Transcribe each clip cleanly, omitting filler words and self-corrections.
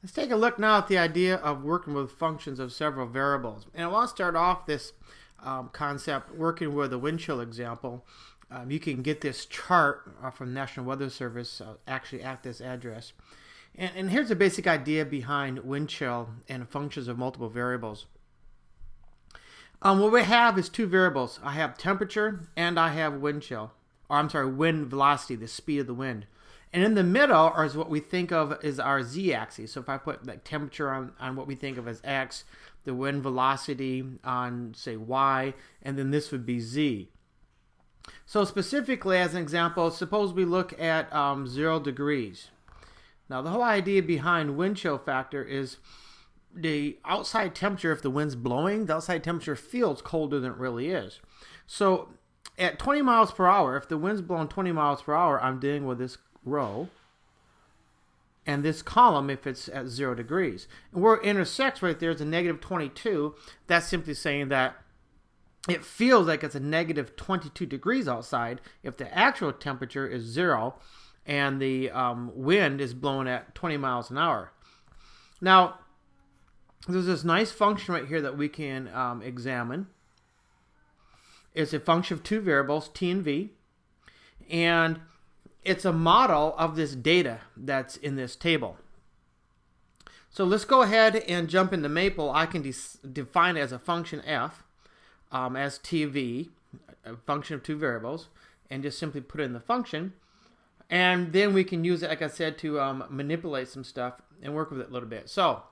Let's take a look now at the idea of working with functions of several variables. And I want to start off this concept working with a wind chill example. You can get this chart from the National Weather Service actually at this address. And here's the basic idea behind wind chill and functions of multiple variables. What we have is two variables. I have temperature and I have wind chill. Or I'm sorry, wind velocity, the speed of the wind. And in the middle is what we think of as our z-axis. So if I put like temperature on what we think of as x, the wind velocity on, say, y, and then this would be z. So specifically, as an example, suppose we look at 0 degrees. Now the whole idea behind wind chill factor is the outside temperature, if the wind's blowing, the outside temperature feels colder than it really is. So at 20 miles per hour, if the wind's blowing 20 miles per hour, I'm dealing with this row and this column if it's at 0 degrees. And where it intersects right there is a negative 22. That's simply saying that it feels like it's a negative 22 degrees outside if the actual temperature is 0 and the wind is blowing at 20 miles an hour. Now, there's this nice function right here that we can examine. It's a function of two variables, t and v, and it's a model of this data that's in this table. So let's go ahead and jump into Maple. I can define it as a function f as tv, a function of two variables, and just simply put it in the function. And then we can use it, like I said, to manipulate some stuff and work with it a little bit. So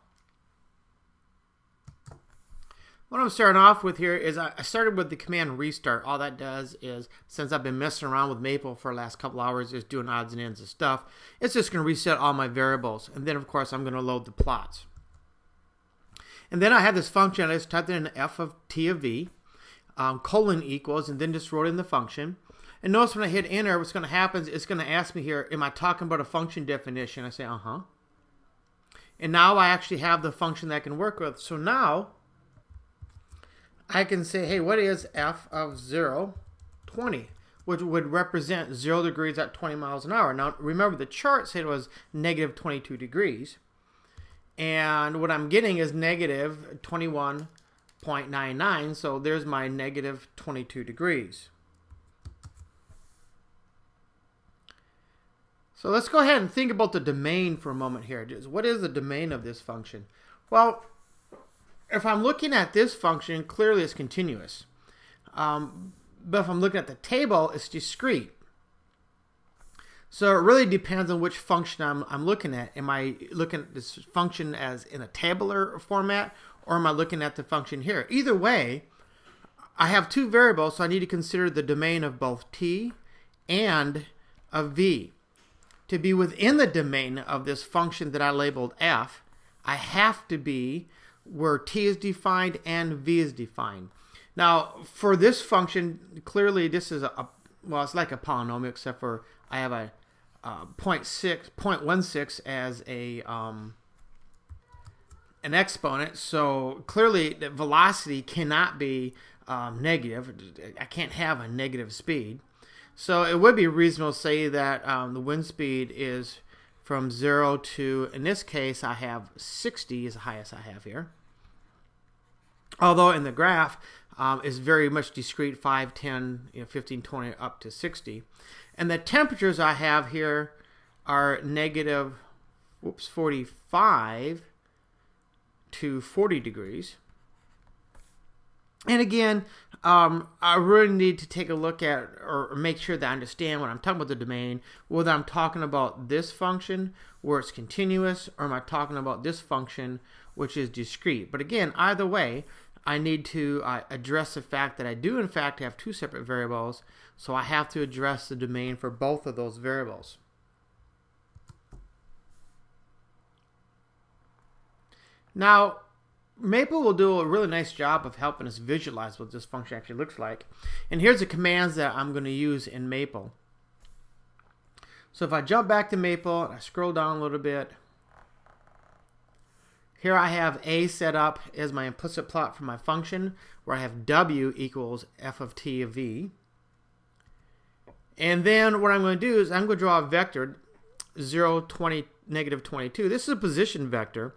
what I'm starting off with here is I started with the command restart. All that does is, since I've been messing around with Maple for the last couple hours, just doing odds and ends of stuff, it's just going to reset all my variables. And then, of course, I'm going to load the plots. And then I have this function. I just typed in f of t of v, colon equals, and then just wrote in the function. And notice when I hit enter, what's going to happen is it's going to ask me here, am I talking about a function definition? I say, uh-huh. And now I actually have the function that I can work with. So now I can say, hey, what is f of 0, 20, which would represent 0 degrees at 20 miles an hour. Now, remember, the chart said it was negative 22 degrees. And what I'm getting is negative 21.99. So there's my negative 22 degrees. So let's go ahead and think about the domain for a moment here. What is the domain of this function? Well, if I'm looking at this function, clearly it's continuous. But if I'm looking at the table, it's discrete. So it really depends on which function I'm looking at. Am I looking at this function as in a tabular format, or am I looking at the function here? Either way, I have two variables, so I need to consider the domain of both t and of v. To be within the domain of this function that I labeled f, I have to be where t is defined and v is defined. Now, for this function, clearly this is well, it's like a polynomial, except for I have a 0.16 as an exponent. So clearly, the velocity cannot be negative. I can't have a negative speed. So it would be reasonable to say that the wind speed is from 0 to, in this case, I have 60 is the highest I have here. Although in the graph, is very much discrete, 5, 10, 15, 20, up to 60. And the temperatures I have here are negative 45 to 40 degrees. And again, I really need to take a look at or make sure that I understand when I'm talking about the domain, whether I'm talking about this function where it's continuous, or am I talking about this function which is discrete. But again, either way, I need to address the fact that I do in fact have two separate variables, so I have to address the domain for both of those variables. Now, Maple will do a really nice job of helping us visualize what this function actually looks like. And here's the commands that I'm going to use in Maple. So if I jump back to Maple and I scroll down a little bit, here I have A set up as my implicit plot for my function, where I have W equals f of t of v. And then what I'm going to do is I'm going to draw a vector 0, 20, negative 22. This is a position vector,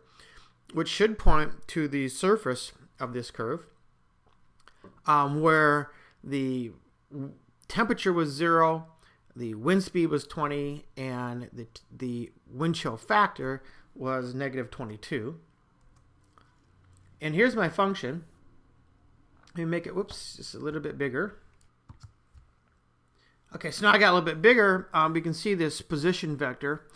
which should point to the surface of this curve, where the temperature was 0, the wind speed was 20, and the wind chill factor was negative 22. And here's my function. Let me make it, whoops, just a little bit bigger. Okay, so now I got a little bit bigger. We can see this position vector.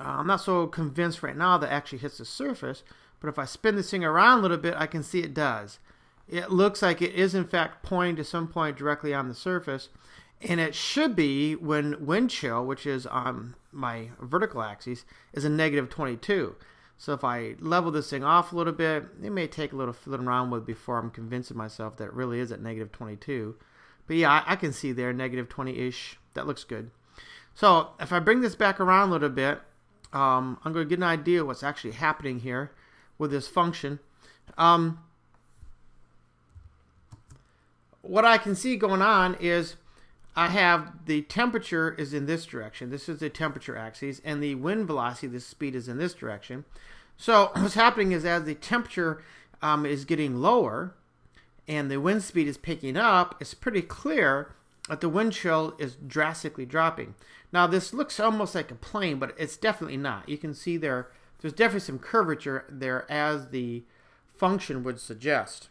I'm not so convinced right now that it actually hits the surface, but if I spin this thing around a little bit, I can see it does. It looks like it is in fact pointing to some point directly on the surface, and it should be when wind chill, which is on my vertical axis, is a negative 22. So if I level this thing off a little bit, it may take a little fiddling around with before I'm convincing myself that it really is at negative 22. But yeah, I can see there, negative 20-ish. That looks good. So if I bring this back around a little bit, I'm going to get an idea of what's actually happening here with this function. What I can see going on is I have the temperature is in this direction. This is the temperature axis, and the wind velocity, the speed, is in this direction. So what's happening is as the temperature is getting lower and the wind speed is picking up, it's pretty clear that the wind chill is drastically dropping. Now this looks almost like a plane, but it's definitely not. You can see there's definitely some curvature there as the function would suggest.